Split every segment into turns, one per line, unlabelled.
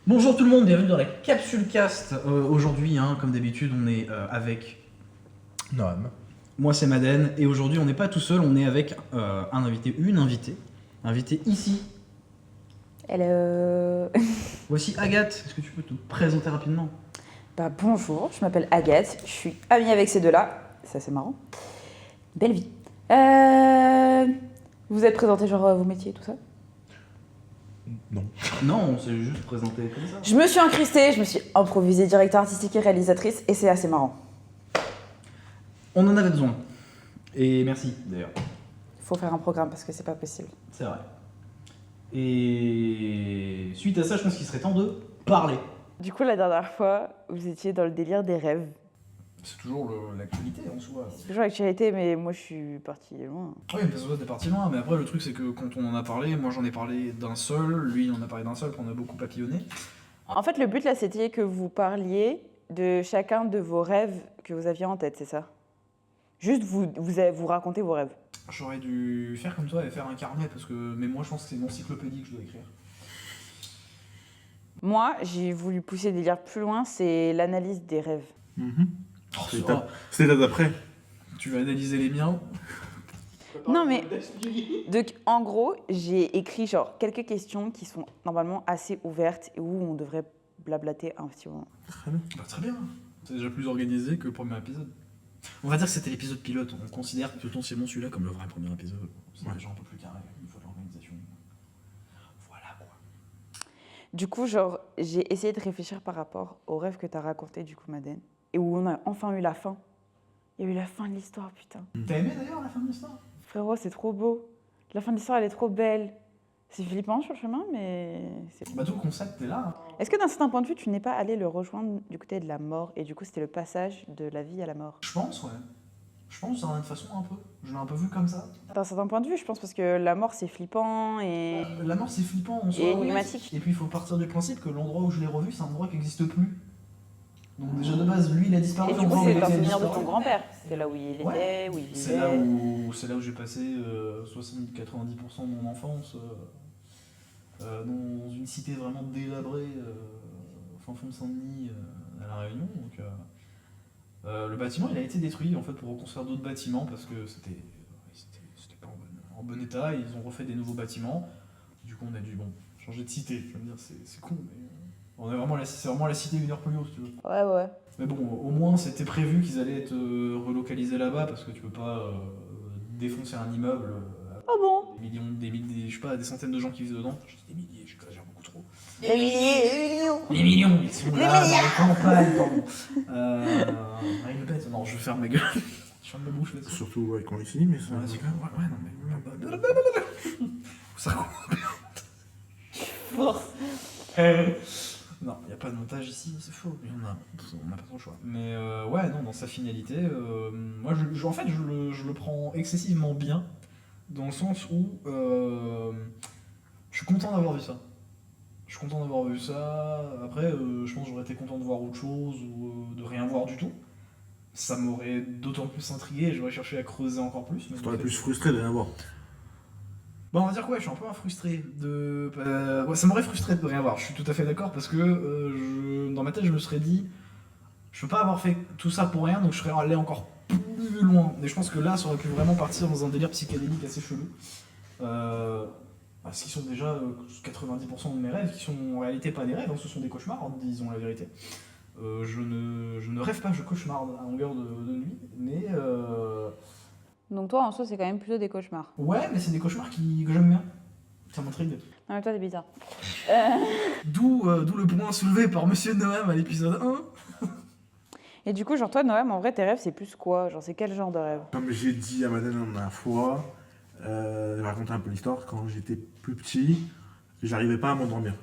Bonjour tout le monde, bienvenue dans la Capsule Cast. Aujourd'hui, comme d'habitude, on est avec
Noam.
moi, c'est Madden, et aujourd'hui, on n'est pas tout seul, on est avec un invité, une invitée ici.
Hello.
Voici Agathe. Est-ce que tu peux te présenter rapidement?
Bonjour, je m'appelle Agathe, je suis amie avec ces deux-là, ça c'est marrant. Belle vie. Vous êtes présenté genre vos métiers et tout ça?
Non.
Non, on s'est juste présenté comme ça.
Je me suis incrustée, je me suis improvisée directeur artistique et réalisatrice et c'est assez marrant.
On en avait besoin. Et merci d'ailleurs.
Faut faire un programme parce que c'est pas possible.
C'est vrai. Et suite à ça, je pense qu'il serait temps de parler.
Du coup, la dernière fois, vous étiez dans le délire des rêves.
C'est toujours l'actualité en soi.
C'est toujours l'actualité, mais moi je suis partie loin.
Oui, parce que toi t'es parti loin, mais après le truc c'est que quand on en a parlé, moi j'en ai parlé d'un seul, lui il en a parlé d'un seul, qu'on a beaucoup papillonné.
En fait, le but là, c'était que vous parliez de chacun de vos rêves que vous aviez en tête, c'est ça? Juste vous racontez vos rêves.
J'aurais dû faire comme toi et faire un carnet, mais moi je pense que c'est une encyclopédie que je dois écrire.
Moi, j'ai voulu pousser des délire plus loin, c'est l'analyse des rêves.
C'est l'étape d'après.
Tu vas analyser les miens.
Non, mais donc, en gros, j'ai écrit genre quelques questions qui sont normalement assez ouvertes et où on devrait blablater un petit moment.
Très bien.
Bah, très bien, c'est déjà plus organisé que le premier épisode. On va dire que c'était l'épisode pilote, on considère potentiellement celui-là comme le vrai premier épisode. C'est déjà un peu plus carré, une fois l'organisation. Voilà quoi.
Du coup, genre, j'ai essayé de réfléchir par rapport au rêve que t'as raconté, du coup, Madeleine, et où on a enfin eu la fin. Il y a eu la fin de l'histoire, putain.
T'as aimé d'ailleurs la fin de l'histoire?
Frérot, c'est trop beau. La fin de l'histoire, elle est trop belle. C'est flippant sur le chemin, mais c'est...
Bah tout le concept est là.
Est-ce que d'un certain point de vue, tu n'es pas allé le rejoindre du côté de la mort, et du coup, c'était le passage de la vie à la mort?
Je pense, ouais. Je pense d'une façon un peu. Je l'ai un peu vu comme ça.
D'un certain point de vue, je pense, parce que la mort, c'est flippant et...
La mort c'est flippant en soi.
Et
ouais.
énigmatique.
Et puis il faut partir du principe que l'endroit où je l'ai revu, c'est un endroit qui n'existe plus. Donc déjà de base, lui il a disparu.
Et du coup,
l'endroit où
c'est
il
le
était
souvenir de
disparu.
ton grand-père. C'est là où il était,
Ouais.
où il vivait.
C'est là où j'ai passé 60-90% de mon enfance. Dans une cité vraiment délabrée, au fin fond de Saint-Denis, à La Réunion. Donc, le bâtiment il a été détruit en fait pour reconstruire d'autres bâtiments parce que c'était pas en bon état. Ils ont refait des nouveaux bâtiments. Du coup, on a dû changer de cité. Je veux me dire, c'est con, mais c'est vraiment la cité une heure plus haut, si tu veux.
Ouais.
Mais bon, au moins c'était prévu qu'ils allaient être relocalisés là-bas parce que tu peux pas défoncer un immeuble.
Oh bon?
Je sais pas, des centaines de gens qui vivent dedans. Je dis des milliers, j'exagère beaucoup trop.
Des millions.
Des millions, ils sont là dans les campagnes, pardon. Marine Le Pen, non, je ferme ma gueule. Je ferme ma bouche là-dessus.
Surtout ouais, quand il finit, mais ça.
Ouais, c'est quand même. Ouais, non, mais. Ça coupe. Non, il n'y a pas de montage ici, c'est faux. On n'a pas trop le choix. Mais ouais, non, dans sa finalité, moi, en fait, je le prends excessivement bien, dans le sens où je suis content d'avoir vu ça. Je suis content d'avoir vu ça. Après, je pense que j'aurais été content de voir autre chose ou de rien voir du tout. Ça m'aurait d'autant plus intrigué et j'aurais cherché à creuser encore plus. Mais
T'aurais plus frustré de rien voir.
Bah on va dire que ouais, je suis un peu frustré de... ouais, ça m'aurait frustré de rien voir, je suis tout à fait d'accord, parce que dans ma tête je me serais dit, je peux pas avoir fait tout ça pour rien, donc je serais allé encore plus loin. Et je pense que là, ça aurait pu vraiment partir dans un délire psychédélique assez chelou. Ce qui sont déjà 90% de mes rêves, qui sont en réalité pas des rêves, ce sont des cauchemars, disons la vérité. Je ne rêve pas, je cauchemarde à longueur de nuit, mais...
Donc toi, en soi, c'est quand même plutôt des cauchemars.
Ouais, mais c'est des cauchemars que j'aime bien. Ça m'intrigue.
Non, mais toi, t'es bizarre.
D'où le point soulevé par Monsieur Noam à l'épisode 1.
Et du coup, genre toi, Noam, en vrai, tes rêves, c'est plus quoi? Genre, c'est quel genre de rêve?
Comme j'ai dit à Madeleine la dernière fois, je vais raconter un peu l'histoire. Quand j'étais plus petit, j'arrivais pas à m'endormir.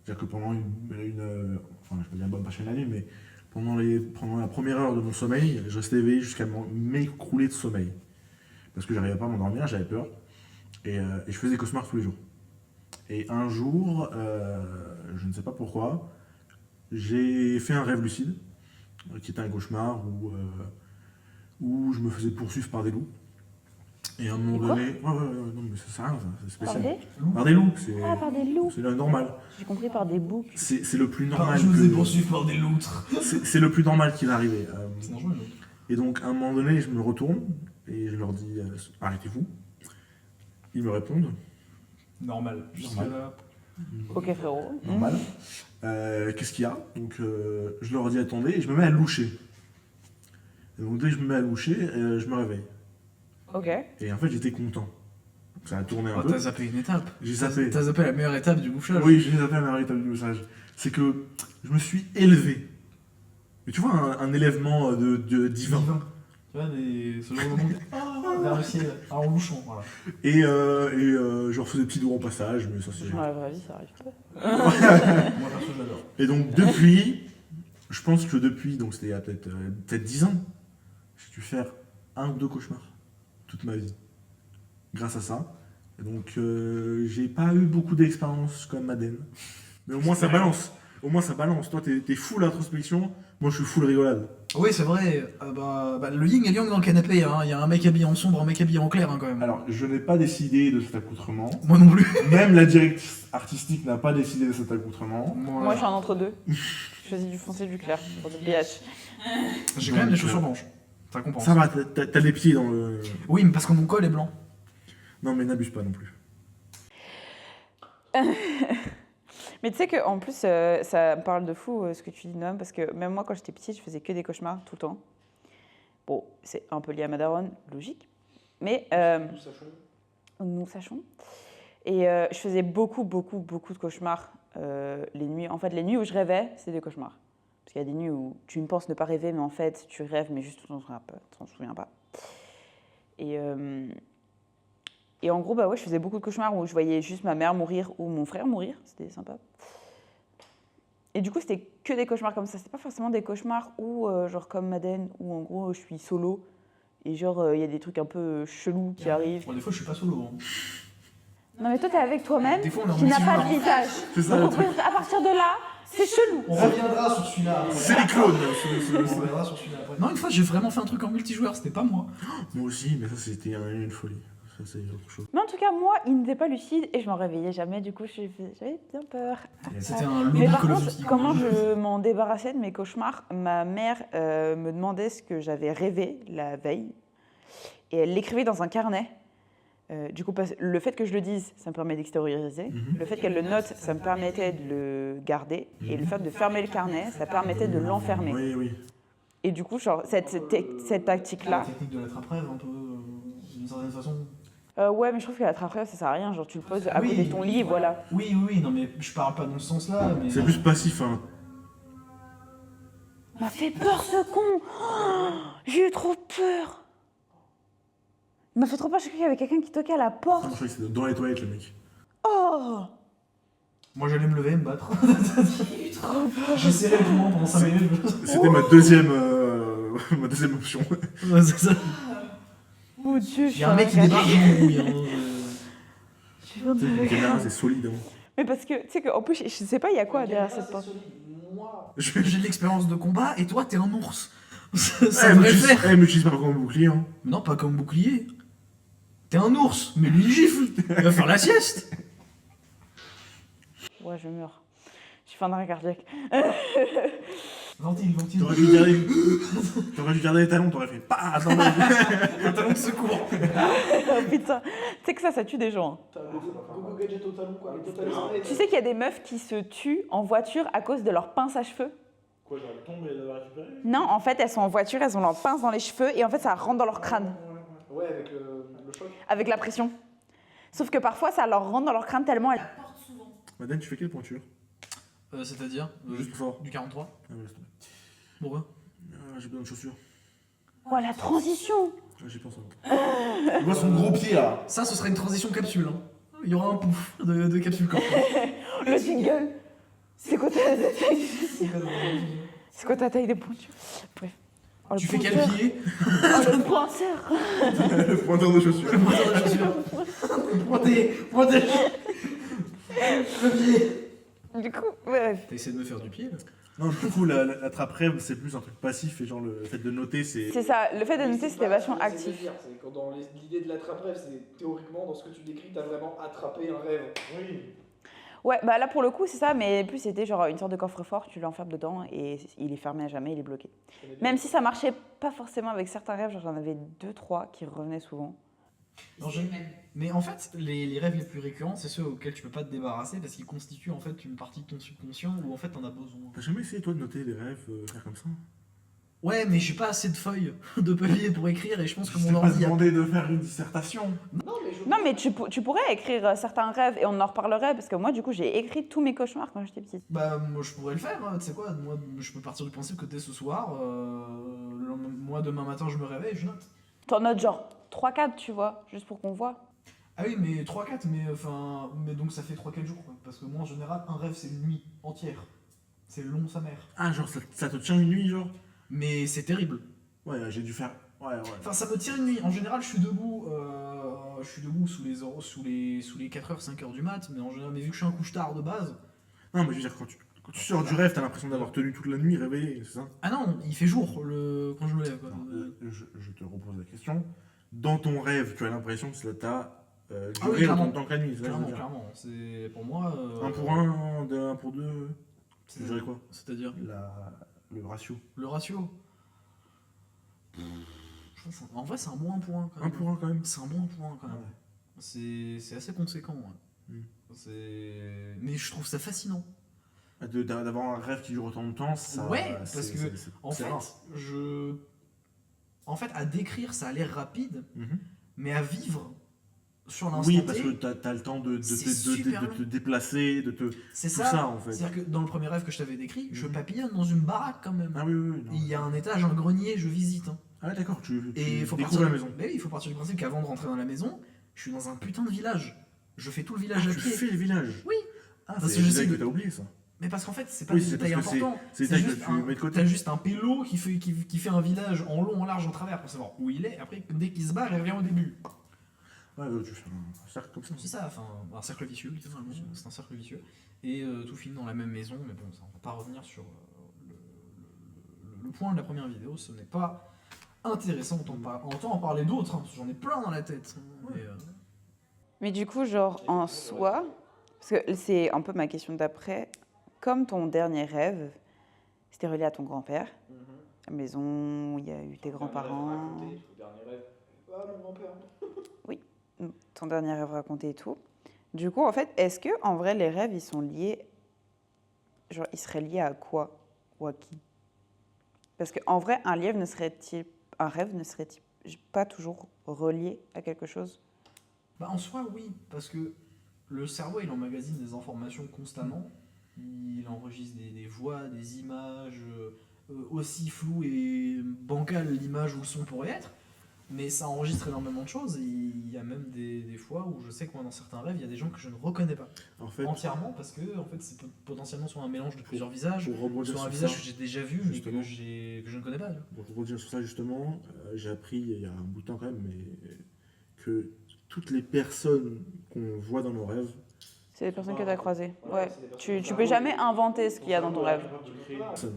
C'est-à-dire que pendant enfin, je peux dire bonne partie de la nuit, mais pendant la première heure de mon sommeil, je restais éveillé jusqu'à m'écrouler de sommeil. Parce que j'arrivais pas à m'endormir, j'avais peur. Et je faisais des cauchemars tous les jours. Et un jour, je ne sais pas pourquoi, j'ai fait un rêve lucide, qui était un cauchemar où je me faisais poursuivre par des loups. Et à un moment
Et quoi
donné. Ouais, non, mais ça sert à rien, ça, c'est
Par
spécial.
des
Par des loups,
Ah, par des loups.
c'est le normal.
J'ai compris par des boucs.
C'est le plus normal.
Je vous ai
que-
poursuivi par des loutres.
C'est le plus normal qui va arriver.
C'est dangereux, non?
Et donc, à un moment donné, je me retourne et je leur dis arrêtez-vous. Ils me répondent
Normal. Jusque
Normal.
là.
Ok, frérot.
normal. Qu'est-ce qu'il y a? Donc, je leur dis attendez et je me mets à loucher. Et donc, dès que je me mets à loucher, je me réveille.
Ok.
Et en fait, j'étais content. Ça a tourné un
Oh,
peu.
t'as zappé une étape.
J'ai zappé.
T'as zappé la meilleure étape du bouchage.
Oui, j'ai zappé la véritable du message. C'est que je me suis élevé. Mais tu vois, un élèvement de divin.
Tu vois, ce genre de monde. Vers le ciel. En louchant, voilà.
Et je leur faisais des petits doigts en passage, mais ça c'est.
Dans la vraie vie, ça arrive pas.
Moi, perso, je l'adore.
Et donc depuis, je pense que depuis, donc c'était il y a peut-être 10 ans, j'ai dû faire 1 ou 2 cauchemars toute ma vie. Grâce à ça. Et donc j'ai pas eu beaucoup d'expérience comme Madeleine. Mais au moins ça balance. Au moins ça balance. Toi t'es full introspection, moi je suis full rigolade.
Oui, c'est vrai. Le yin et le yang dans le canapé. Hein. Il y a un mec habillé en sombre, un mec habillé en clair, hein, quand même.
Alors je n'ai pas décidé de cet accoutrement.
Moi non plus.
Même la directrice artistique n'a pas décidé de cet accoutrement.
Moi, je suis un entre-deux. Je choisis du foncé et du clair pour le BH.
J'ai quand même des
Donc,
chaussures blanches. Ça compense.
Ça va, t'as des pieds dans le.
Oui, mais parce que mon col est blanc.
Non mais n'abuse pas non plus.
Mais tu sais qu'en plus, ça me parle de fou ce que tu dis, Noam, parce que même moi, quand j'étais petite, je faisais que des cauchemars tout le temps. Bon, c'est un peu lié à ma daronne, logique. Mais nous sachons. Et je faisais beaucoup de cauchemars les nuits. En fait, les nuits où je rêvais, c'était des cauchemars. Parce qu'il y a des nuits où tu ne penses ne pas rêver, mais en fait, tu rêves, mais juste tu t'en souviens pas. Et en gros, bah ouais, je faisais beaucoup de cauchemars où je voyais juste ma mère mourir ou mon frère mourir. C'était sympa. Et du coup, c'était que des cauchemars comme ça. C'était pas forcément des cauchemars où, genre comme Madeleine, où en gros, je suis solo. Et genre, il y a des trucs un peu chelous qui arrivent.
Bon, des fois, je suis pas solo. Hein.
Non, mais toi, t'es avec toi-même,
Des fois, on est en
qui n'a pas de
multijoueur.
visage.
C'est ça le
Donc,
truc.
à partir de là, c'est chelou.
On reviendra sur celui-là. après.
C'est les clones.
On reviendra sur celui-là après. Non, une fois, j'ai vraiment fait un truc en multijoueur. C'était pas moi.
Moi aussi, mais ça c'était une folie. Ça c'est autre chose.
Mais en tout cas, moi, il n'était pas lucide et je m'en réveillais jamais. Du coup, j'avais bien peur.
C'était un
Mais
lobby
par
Call of
contre,
Duty.
comment je m'en débarrassais de mes cauchemars? Ma mère me demandait ce que j'avais rêvé la veille et elle l'écrivait dans un carnet. Du coup, le fait que je le dise, ça me permet d'extérioriser. Le fait qu'elle le note, ça me permettait de le garder. Et le fait de fermer le carnet, ça permettait de l'enfermer.
Oui.
Et du coup, genre, cette
La
tactique-là...
technique de l'être après, un peu, d'une certaine façon.
ouais, mais je trouve que la trappe, ça sert à rien. Genre, tu le poses à côté de ton lit, voilà.
Oui, non, mais je parle pas dans ce sens-là. Mais...
C'est plus passif, hein.
M'a fait peur, ce con. Oh, j'ai eu trop peur. Il m'a fait trop peur, je croyais qu'il y avait quelqu'un qui toquait à la
Je
porte.
crois que c'est dans les toilettes, le mec.
Oh.
Moi, j'allais me lever et me battre. J'ai serré le poumon pendant 5 minutes.
C'était ma deuxième option.
Ouais, c'est ça.
Mon Dieu, je
Il y a un mec qui débarque dans mon rouille.
Une caméra, c'est solide. Hein.
Mais parce que, tu sais qu'en plus, je sais pas, il y a quoi derrière cette porte.
J'ai de l'expérience de combat et toi, t'es un ours. Ça devrait le faire.
Elle m'utilise pas comme bouclier. Hein.
Non, pas comme bouclier. T'es un ours, mais lui, il gifle. Il va faire la sieste.
Ouais, je meurs. J'ai fait un arrêt cardiaque.
Ventile.
T'aurais dû garder les talons, t'aurais fait pas. Attends,
Un talon de secours.
Oh putain. Tu sais que ça tue des gens. Hein.
Gogo gadget au talon, quoi.
Tu sais qu'il y a des meufs qui se tuent en voiture à cause de leur pince à cheveux?
Quoi, genre, elle tombe et elle va récupérer?
Non, en fait, elles sont en voiture, elles ont leur pince dans les cheveux et en fait, ça rentre dans leur crâne.
Ouais, avec le choc.
Avec la pression. Sauf que parfois, ça leur rentre dans leur crâne tellement elles...
Madeleine, tu fais quelle pointure?
C'est-à-dire
Juste pour savoir.
Du 43.
Ah, ouais, laisse tomber.
Pourquoi
J'ai besoin de chaussures.
Oh, la transition!
Ah, j'y pense. Il voit son gros pied là.
Ça, ce serait une transition capsule. Hein. Il y aura un pouf de capsule corps.
Le jingle! C'est quoi ta taille de pointure? Bref. Oh, le
Tu fais quel
pointeur.
pied
Oh, le pointeur!
Le pointeur de chaussures.
Le pointeur de chaussure. Pointez. Le pied.
Du coup, bref.
T'as essayé de me faire du pied là
Non, du coup, l'attrape-rêve, c'est plus un truc passif et genre le fait de noter, c'est.
C'est ça, le fait de noter, c'était vachement
C'est
actif.
c'est quand dans l'idée de l'attrape-rêve, c'est théoriquement dans ce que tu décris, t'as vraiment attrapé un rêve.
Oui.
Ouais, bah là pour le coup, c'est ça, mais plus c'était genre une sorte de coffre-fort, tu l'enfermes dedans et il est fermé à jamais, il est bloqué. Même si ça marchait pas forcément avec certains rêves, genre j'en avais 2-3 qui revenaient souvent.
Non, mais en fait, les rêves les plus récurrents, c'est ceux auxquels tu peux pas te débarrasser parce qu'ils constituent en fait une partie de ton subconscient où en fait t'en as besoin.
T'as jamais essayé, toi, de noter des rêves, faire comme ça?
Ouais, mais j'ai pas assez de feuilles de papier pour écrire et je pense que
Je
mon
t'ai pas
ordi a...
demandé de faire une dissertation.
Non, mais tu pourrais écrire certains rêves et on en reparlerait parce que moi, du coup, j'ai écrit tous mes cauchemars quand j'étais petite.
Bah, moi je pourrais le faire, hein, tu sais quoi, moi je peux partir du principe que dès ce soir, moi demain matin je me réveille et je note.
T'en notes genre 3-4, tu vois, juste pour qu'on voit.
Ah oui, mais 3-4, mais donc ça fait 3-4 jours, quoi. Parce que moi en général, un rêve c'est une nuit entière. C'est long sa mère.
Ah, genre, ça te tient une nuit, genre?
Mais c'est terrible.
Ouais, j'ai dû faire. Ouais.
Enfin, ça me tient une nuit. En général, je suis debout sous les 4h, 5h du mat, mais en général, mais vu que je suis un couche-tard de base.
Non, mais je veux dire, quand tu sors du rêve, t'as l'impression d'avoir tenu toute la nuit réveillé, c'est ça?
Ah non, il fait jour quand je me lève, quoi.
Non, je te repose la question. Dans ton rêve, tu as l'impression que cela t'a
Ah oui,
duré
clairement.
autant de temps que la nuit, c'est ça que je veux dire.
Clairement. C'est pour moi.
Un pour un pour deux, tu dirais quoi?
C'est-à-dire
Le ratio.
le ratio. Je pense en vrai, c'est un bon 1 pour 1 quand même.
Un pour un quand même.
C'est un bon 1 pour 1 quand même.
Ouais.
C'est assez conséquent. Ouais.
Mm.
Mais je trouve ça fascinant.
D'avoir un rêve qui dure autant de temps, ça.
Ouais, parce que, En
c'est
fait,
rare.
à décrire, ça a l'air rapide,
Mhm.
mais à vivre sur l'instant
Oui,
T,
parce que t'as le temps de
c'est super
te déplacer,
c'est
tout
ça.
ça en fait.
C'est-à-dire que dans le premier rêve que je t'avais décrit, je
Mhm.
papillonne dans une baraque quand même.
Ah oui, non.
Il y a un étage, un grenier, je visite. Hein.
Ah ouais, d'accord, tu
Et il faut
découvres
partir
la maison.
Mais oui, il faut partir du principe qu'avant de rentrer dans la maison, je suis dans un putain de village. Je fais tout le village à
Tu
pied.
fais le village.
Oui.
Ah,
Parce
c'est
que je
le
sais
détail
que-
que t'as oublié ça.
Mais parce qu'en fait, c'est pas
Oui,
des
c'est
détails
parce que
importants.
c'est des détails que tu mets de côté.
T'as juste un pélo qui fait un village en long, en large, en travers pour savoir où il est. Après, dès qu'il se barre, il revient au début.
Ouais, tu fais un cercle comme ça.
C'est ça, enfin, un cercle vicieux, littéralement. C'est un cercle vicieux. Et tout finit dans la même maison. Mais bon, ça, on va pas revenir sur le point de la première vidéo. Ce n'est pas intéressant. Autant en parler d'autres. Hein, parce que j'en ai plein dans la tête. Mais,
Mais du coup, genre en soi, parce que c'est un peu ma question d'après, comme ton dernier rêve, c'était relié à ton grand-père, la maison où il y a eu tes grands-parents,
Ah, mon grand-père.
ton dernier rêve raconté et tout. Du coup, en fait, est-ce que en vrai les rêves ils sont liés, genre ils seraient liés à quoi ou à qui? Parce qu'en vrai, un rêve ne serait-il pas toujours relié à quelque chose?
Bah, en soi, oui, parce que le cerveau, il emmagasine des informations constamment. Il enregistre des voix, des images, aussi floues et bancales l'image ou le son pourrait être. Mais ça enregistre énormément de choses. Et il y a même des fois où je sais que moi, dans certains rêves, il y a des gens que je ne reconnais pas
En fait,
entièrement parce que en fait, c'est potentiellement soit un mélange de plusieurs visages,
pour rebondir
soit un
sur
visage
ça,
que j'ai déjà vu mais
justement.
que je ne connais pas.
pour rebondir sur ça justement, j'ai appris il y a un bout de temps quand même, mais que toutes les personnes qu'on voit dans nos rêves,
C'est les personnes que tu as croisées. Ouais.
c'est des personnes
Tu peux jamais inventer ce qu'il y a dans ton rêve.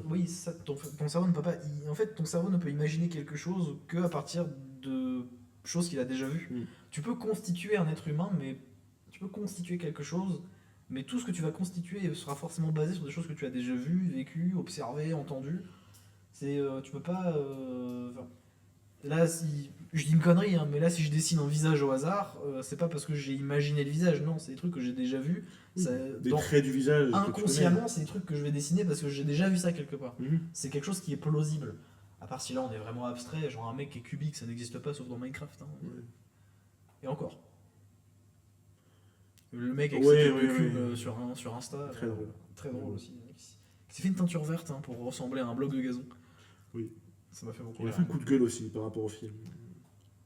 Oui, ça, ton cerveau ne peut pas. En fait, ton cerveau ne peut imaginer quelque chose que à partir de choses qu'il a déjà vues.
Mm.
Tu peux constituer un être humain, mais tu peux constituer quelque chose, mais tout ce que tu vas constituer sera forcément basé sur des choses que tu as déjà vues, vécues, observées, entendues. Tu peux pas. Enfin, là, si je dis une connerie, hein, mais là, si je dessine un visage au hasard, c'est pas parce que j'ai imaginé le visage, non, c'est des trucs que j'ai déjà vus.
des traits du visage que tu
Inconsciemment, c'est des trucs que je vais dessiner parce que j'ai déjà vu ça quelque part.
connais. Mhm.
C'est quelque chose qui est plausible. À part si là on est vraiment abstrait, genre un mec qui est cubique, ça n'existe pas sauf dans Minecraft. Hein.
Ouais.
Et encore. Le mec avec
Ouais,
ses
ouais,
quelques cubes
ouais.
sur Insta.
Très drôle.
Très drôle aussi. Qui s'est fait une teinture verte hein, pour ressembler à un bloc de gazon.
Oui.
Ça m'a fait beaucoup
Il a
rire.
fait un coup de gueule aussi par rapport au film.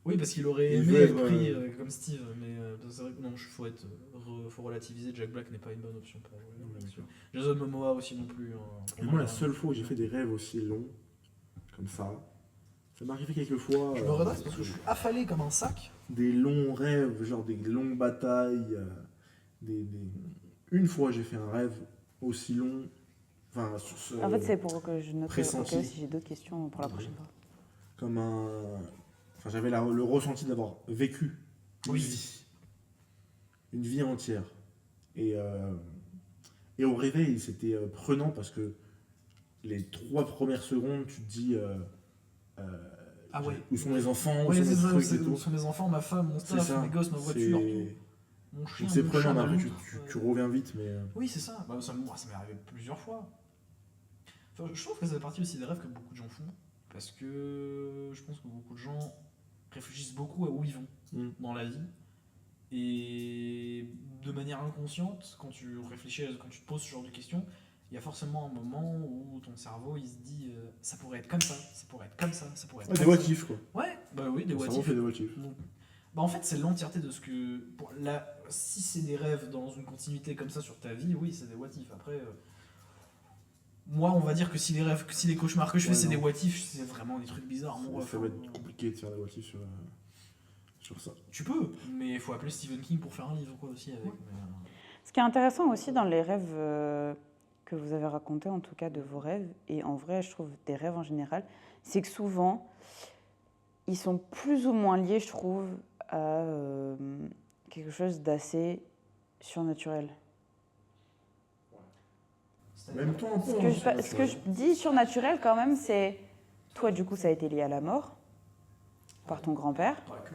Oui, parce qu'il aurait
Il
aimé
veut
être
être,
pris comme Steve, mais c'est vrai que non, faut relativiser. Jack Black n'est pas une bonne option pour
Ouais,
là-dessus. Jason Momoa aussi non plus. Hein,
Et moi, la seule fois où j'ai fait des rêves aussi longs, comme ça m'est arrivé quelques fois.
Je me redresse parce que je suis affalé comme un sac.
Des longs rêves, genre des longues batailles. Une fois, j'ai fait un rêve aussi long Enfin, sur ce.
En fait, c'est pour que je note au
pressenti.
cas où si j'ai d'autres questions pour la prochaine fois.
Comme un. Enfin, j'avais le ressenti d'avoir vécu une
Oui.
vie. Une vie entière. Et au réveil, c'était prenant parce que les 3 premières secondes, tu te dis
Ah ouais.
où sont mes enfants, où
Ouais,
sont
c'est
mes
ça,
trucs
c'est
et tout.
où sont mes enfants, ma femme, mon
C'est
staff,
ça.
mes gosses, ma voiture, tout. Mon chien,
C'est
mon
prenant,
chat,
mais
ma
après
montre.
tu reviens vite. Mais
Oui, c'est ça. Bah, ça m'est arrivé plusieurs fois. Enfin, je trouve que ça fait partie aussi des rêves que beaucoup de gens font. Parce que je pense que beaucoup de gens réfléchissent beaucoup à où ils vont dans la vie. Et de manière inconsciente, quand tu réfléchis, quand tu te poses ce genre de questions, il y a forcément un moment où ton cerveau il se dit ça pourrait être comme ça, ça pourrait être comme ça, ça pourrait être
des
comme
what
ça.
if, quoi.
Ouais, bah oui, des
Le
what
cerveau
if.
fait des what if.
Bah en fait, c'est l'entièreté de ce que. Si c'est des rêves dans une continuité comme ça sur ta vie, oui, c'est des what if. Après, moi, on va dire que si les cauchemars que je fais,
Ouais,
c'est
non.
des what if, c'est vraiment des trucs bizarres. Mon ref,
Ça va être compliqué de faire des what if sur ça.
Tu peux, mais il faut appeler Stephen King pour faire un livre, quoi, aussi. Avec.
Ce qui est intéressant aussi dans les rêves que vous avez racontés, en tout cas de vos rêves, et en vrai, je trouve des rêves en général, c'est que souvent, ils sont plus ou moins liés, je trouve, à quelque chose d'assez surnaturel.
Même toi, un peu.
Ce que je dis surnaturel quand même, c'est... Toi, du coup, ça a été lié à la mort, par ton grand-père.
Pas que.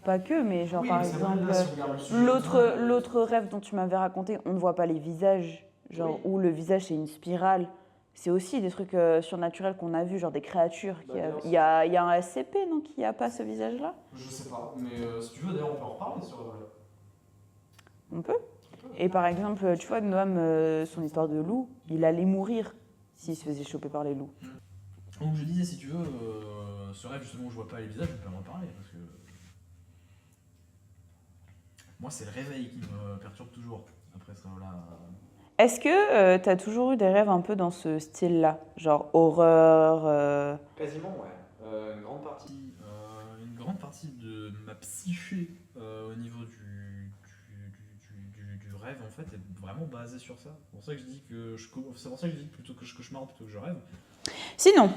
Pas que, mais genre
Oui,
par
mais c'est
exemple,
vrai, là, si on regarde le sujet,
l'autre rêve dont tu m'avais raconté, on ne voit pas les visages, genre
Oui.
où le visage c'est une spirale. C'est aussi des trucs surnaturels qu'on a vus, genre des créatures.
Bah,
Il y a un SCP, non, qui n'a pas ce visage-là?
Je sais pas, mais si tu veux, d'ailleurs, on peut en reparler sur.
On peut. Et par exemple, tu vois, Noam, son histoire de loup, il allait mourir s'il se faisait choper par les loups.
Donc je disais, si tu veux, ce rêve justement où je vois pas les visages, je peux en reparler parce que. Moi, c'est le réveil qui me perturbe toujours après ça. Là.
Est-ce que tu as toujours eu des rêves un peu dans ce style-là? Genre horreur
Quasiment, ouais. Une grande partie de ma psyché au niveau du rêve, en fait, est vraiment basée sur ça. C'est pour ça que je dis plutôt que je cauchemarde plutôt que je rêve.
Sinon,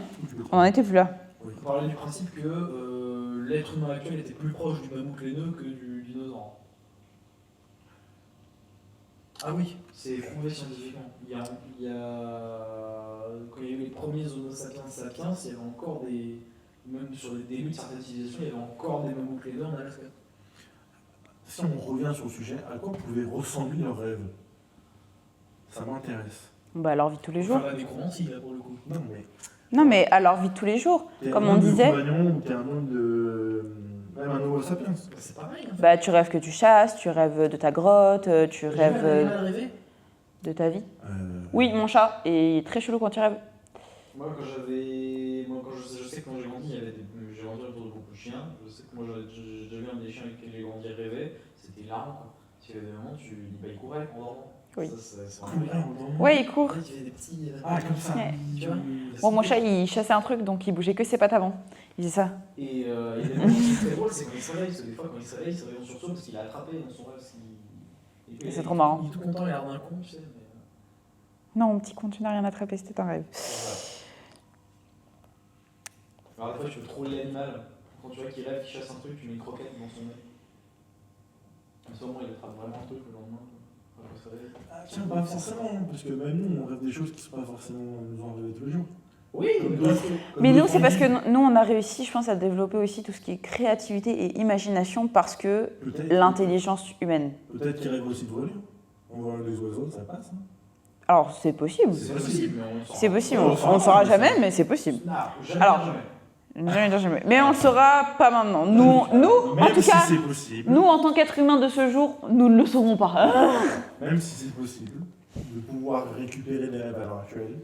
on n'en était plus là.
On parlait du principe que l'être humain actuel était plus proche du mammouth laineux que du dinosaure. Ah oui, c'est prouvé scientifiquement. Quand il y avait les premiers Homo sapiens sapiens, il y avait encore même sur les débuts de certaines civilisations, il y avait encore des mammouths laineux en Alaska.
Si on revient sur le sujet, à quoi pouvaient ressembler leurs rêves? Ça m'intéresse.
Bah alors vie de tous les jours.
Enfin, la nécromancie, là, pour le coup.
Non mais alors vie de tous les jours. Comme on disait.
T'es un homme de. Même un Homo sapiens.
C'est pareil. En fait.
Bah tu rêves que tu chasses, tu rêves de ta grotte, tu rêves
rêver.
de ta vie. Oui, mon chat est très chelou quand tu rêves.
Moi, je sais que quand j'ai grandi, j'ai grandi autour de beaucoup de chiens. Je sais que moi, j'avais un des chiens avec lesquels j'ai grandi et rêvé. C'était hilarant, quoi. Parce qu'il y avait des moments, il courait en dormant.
Oui.
Ça, c'est vraiment hilarant.
Ouais, il court.
Tu fais des petits.
Comme ça.
Ouais.
Tu vois.
Bon, mon chat, il chassait un truc, donc il bougeait que ses pattes avant. Il faisait ça.
Et il y a des moments qui sont très drôles, c'est quand il se réveille. Parce que des fois, quand il se réveille en sursaut parce qu'il a attrapé dans son rêve.
Et c'est trop marrant.
Il est tout content, il a l'air d'un con, tu sais.
Non, mon petit con, tu n'as rien attrapé, c'était un rêve.
Alors, des fois, tu peux troller l'animal. Quand tu vois qu'il rêve, qu'il chasse un truc, tu mets une croquette dans son nez. À ce moment, il attrape vraiment un truc le lendemain.
Tiens, pas forcément, parce que même nous, on rêve des choses qui ne sont pas forcément nous en rêver tous les jours.
Oui,
Mais nous, c'est parce que nous, on a réussi, je pense, à développer aussi tout ce qui est créativité et imagination parce que l'intelligence humaine.
Peut-être qu'ils rêvent aussi de voler. On voit les oiseaux, ça passe. Hein.
Alors, c'est possible.
c'est possible, mais on
C'est possible.
On
On
le
ne
saura
saura
jamais,
jamais, mais c'est possible.
Jamais,
Alors,
jamais.
Jamais dire jamais. Mais on le saura pas maintenant. Nous en
Même
tout
si
cas,
c'est possible.
nous, en tant qu'êtres humains de ce jour, nous ne le saurons pas.
Même si c'est possible de pouvoir récupérer des rêves à l'heure actuelle,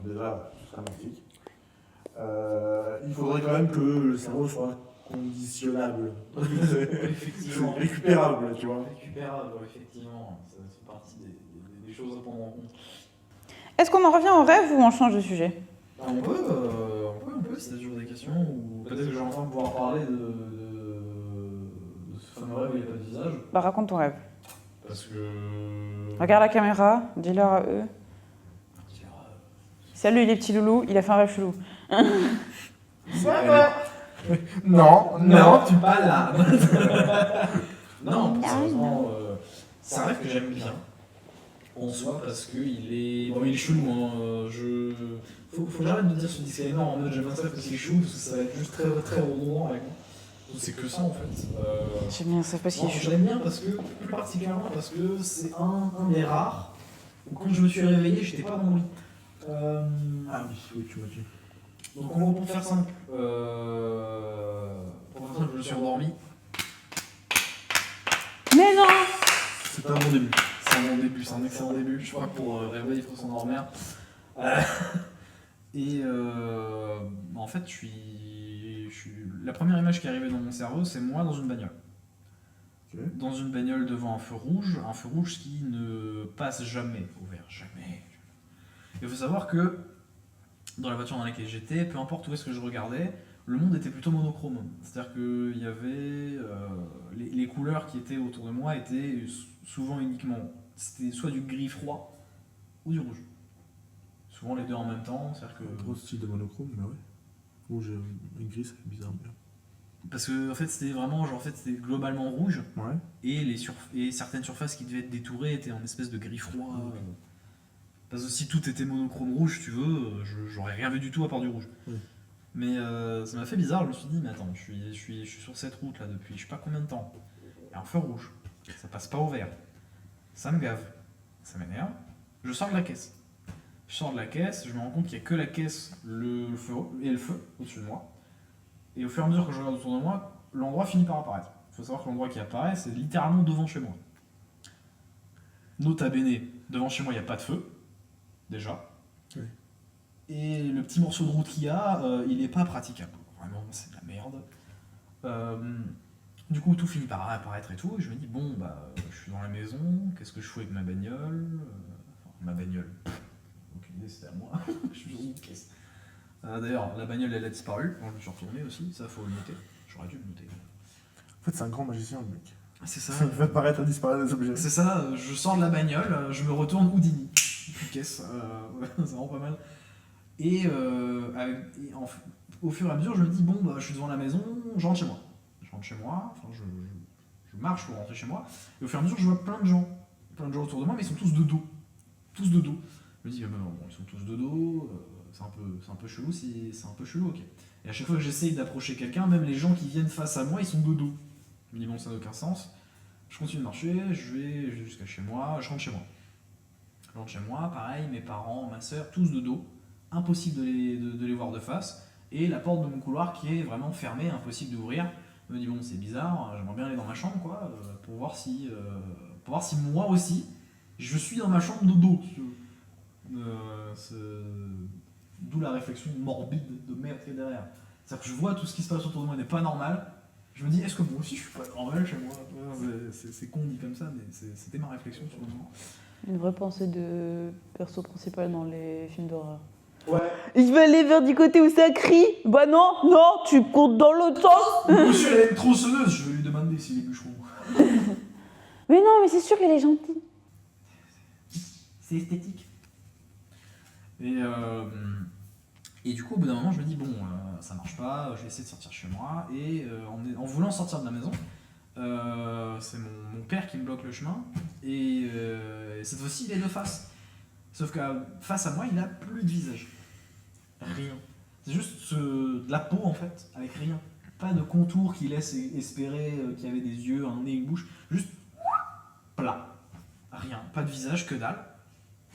déjà, ce serait magnifique. Il faudrait quand même que le cerveau soit conditionnable.
Effectivement.
Récupérable, tu vois.
Récupérable, effectivement. Ça fait partie des choses à prendre en compte.
Est-ce qu'on en revient au rêve ou on change de sujet?
On peut, si t'as toujours des questions, ou peut-être que j'ai enfin pouvoir parler de ce fameux rêve où il n'y a pas de visage.
Bah, raconte ton rêve.
Parce que.
Regarde la caméra, dis-leur à eux.
Dis-leur à
Salut les petits loulous, il a fait un rêve chelou.
Non, tu pas là. Non, sérieusement, c'est un rêve que j'aime bien. En soi, parce qu'il est. Bon, il est chelou, hein. Faut que j'arrête de dire ce disclaimer en mode j'aime bien ça parce qu'il est chelou, parce que ça va être juste très très redondant avec moi. C'est que ça en fait.
J'aime bien ça parce qu'il est
Je
chelou.
l'aime bien parce que, plus particulièrement parce que c'est un des rares où quand je me suis réveillé, j'étais pas dans mon lit.
Ah oui, tu m'as dit.
Donc on va pour faire simple. Je me suis endormi.
Mais non!
C'est un bon début. C'est un bon début, c'est un excellent début. Je crois que pour rêver, il faut s'endormir. En fait, la première image qui est arrivée dans mon cerveau, c'est moi dans une bagnole.
Okay.
Dans une bagnole devant un feu rouge qui ne passe jamais au vert, jamais. Il faut savoir que dans la voiture dans laquelle j'étais, peu importe où est-ce que je regardais, le monde était plutôt monochrome. C'est-à-dire qu'il y avait les couleurs qui étaient autour de moi étaient souvent uniquement, c'était soit du gris froid ou du rouge. Souvent les deux en même temps, c'est-à-dire que...
Trop style de monochrome, mais ouais. Rouge et gris, c'est bizarre. Mais...
Parce que en fait c'était vraiment, c'était globalement rouge,
ouais.
et certaines surfaces qui devaient être détourées étaient en espèce de gris froid. Parce que si tout était monochrome rouge, tu veux, j'aurais rien vu du tout à part du rouge.
Oui.
Mais ça m'a fait bizarre, je me suis dit, mais attends, je suis sur cette route là depuis je sais pas combien de temps. Il y a un feu rouge, ça passe pas au vert. Ça me gave, ça m'énerve. Je sors de la caisse. Je me rends compte qu'il n'y a que la caisse, le feu au-dessus de moi. Et au fur et à mesure que je regarde autour de moi, l'endroit finit par apparaître. Il faut savoir que l'endroit qui apparaît, c'est littéralement devant chez moi. Nota bene, devant chez moi, il n'y a pas de feu, déjà.
Oui.
Et le petit morceau de route qu'il y a, il n'est pas praticable. Vraiment, c'est de la merde. Du coup, tout finit par apparaître et tout. Et je me dis, bon, bah, je suis dans la maison, qu'est-ce que je fais avec ma bagnole? Ma bagnole. Aucune idée, c'était à moi. Je suis dans une caisse. D'ailleurs, la bagnole, elle a disparu. Bon, je me suis retourné aussi, ça, faut le noter. J'aurais dû le noter.
En fait, c'est un grand magicien, le mec.
C'est ça.
Ça fait apparaître et disparaître des objets.
C'est ça, je sors de la bagnole, je me retourne Houdini. Plus de caisse, c'est vraiment pas mal. Au fur et à mesure, je me dis, bon, bah, je suis devant la maison, je rentre chez moi. Je marche pour rentrer chez moi. Et au fur et à mesure, je vois plein de gens autour de moi, mais ils sont tous de dos. Je me dis, bon, ils sont tous de dos, c'est un peu chelou, c'est un peu chelou, ok. Et à chaque fois que j'essaye d'approcher quelqu'un, même les gens qui viennent face à moi, ils sont de dos. Je me dis, bon, ça n'a aucun sens. Je continue de marcher, je vais jusqu'à chez moi, je rentre chez moi. Pareil, mes parents, ma soeur, tous de dos. Impossible de les voir de face. Et la porte de mon couloir qui est vraiment fermée, impossible d'ouvrir. Je me dis, bon, c'est bizarre, j'aimerais bien aller dans ma chambre, quoi, pour voir si moi aussi, je suis dans ma chambre de dos. D'où la réflexion morbide de merde qui est derrière. C'est-à-dire que je vois tout ce qui se passe autour de moi n'est pas normal. Je me dis, est-ce que moi aussi je suis pas normal chez moi? C'est con dit comme ça, mais c'était ma réflexion sur le moment.
Une vraie pensée de perso principal dans les films d'horreur.
Ouais.
Je vais aller vers du côté où ça crie. Bah non, tu comptes dans l'autre sens.
Monsieur, elle est une tronçonneuse, je vais lui demander s'il est bûcheron.
Mais non, mais c'est sûr qu'elle est gentille.
C'est esthétique. Et du coup, au bout d'un moment, je me dis, bon, ça marche pas, je vais essayer de sortir chez moi. Et en voulant sortir de la maison, c'est mon père qui me bloque le chemin. Et cette fois-ci, il est de face. Sauf que face à moi, il a plus de visage. Rien. C'est juste de la peau, en fait, avec rien. Pas de contour qui laisse espérer qu'il y avait des yeux, un nez, une bouche. Juste plat. Rien. Pas de visage, que dalle.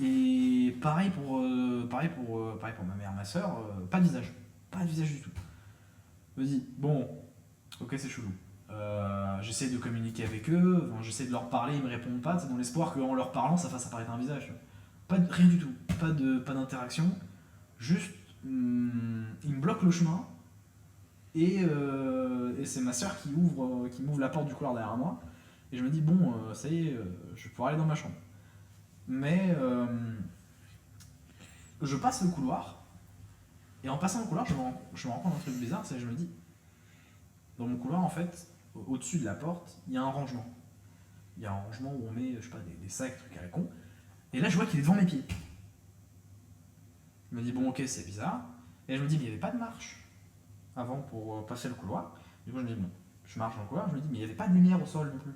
Et pareil pour ma mère, ma soeur, pas de visage. Pas de visage du tout. Je me dis, bon, ok, c'est chelou. J'essaie de communiquer avec eux, j'essaie de leur parler, ils me répondent pas, c'est dans l'espoir qu'en leur parlant, ça fasse apparaître un visage. Rien du tout, pas d'interaction. Juste, ils me bloquent le chemin. Et c'est ma soeur qui m'ouvre la porte du couloir derrière moi. Et je me dis, bon, ça y est, je vais pouvoir aller dans ma chambre. Mais je passe le couloir, et en passant le couloir, je me rends compte d'un truc bizarre, c'est que je me dis, dans mon couloir, en fait, au-dessus de la porte, il y a un rangement. Il y a un rangement où on met, je sais pas, des sacs, trucs à la con. Et là, je vois qu'il est devant mes pieds. Je me dis, bon, ok, c'est bizarre. Et je me dis, mais il n'y avait pas de marche avant pour passer le couloir. Du coup, je me dis, bon, je marche dans le couloir, je me dis, mais il n'y avait pas de lumière au sol non plus.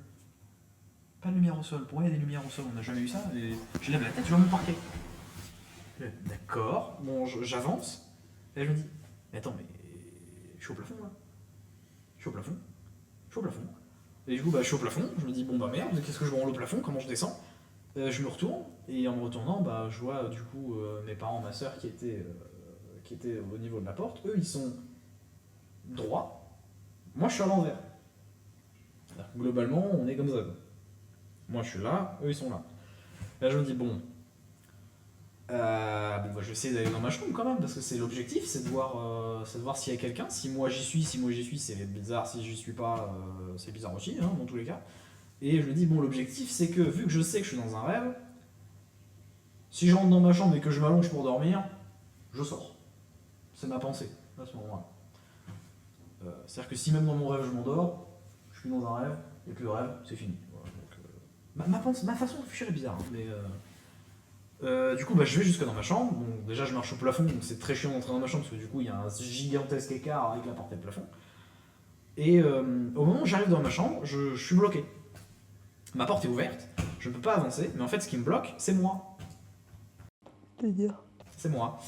Pas de lumière au sol. Pourquoi il y a des lumières au sol? On n'a jamais eu ça. Et je lève la tête, je vois mon parquet. D'accord. Bon, j'avance. Et je me dis, mais attends, mais je suis au plafond là. Je suis au plafond. Je suis au plafond. Et du coup, je suis au plafond. Je me dis, bon, merde, qu'est-ce que je branle au plafond? Comment je descends? Je me retourne. Et en me retournant, je vois du coup mes parents, ma soeur qui étaient au niveau de la porte. Eux, ils sont droits. Moi, je suis à l'envers. Globalement, on est comme ça. Moi, je suis là. Eux, ils sont là. Là, je me dis, bon. Je vais essayer d'aller dans ma chambre quand même, parce que c'est l'objectif, c'est de voir s'il y a quelqu'un. Si moi j'y suis, c'est bizarre. Si j'y suis pas, c'est bizarre aussi, hein, dans tous les cas. Et je me dis, bon, l'objectif, c'est que vu que je sais que je suis dans un rêve, si je rentre dans ma chambre et que je m'allonge pour dormir, je sors. C'est ma pensée à ce moment-là. C'est-à-dire que si même dans mon rêve je m'endors, je suis dans un rêve, et que le rêve, c'est fini. Voilà, donc, ma façon de réfléchir est bizarre, hein, mais. Du coup, je vais jusque dans ma chambre. Bon, déjà, je marche au plafond, donc c'est très chiant d'entrer dans ma chambre parce que du coup, il y a un gigantesque écart avec la portée de plafond. Et au moment où j'arrive dans ma chambre, je suis bloqué. Ma porte est ouverte, je ne peux pas avancer, mais en fait, ce qui me bloque, c'est moi.
C'est-à-dire?
C'est moi.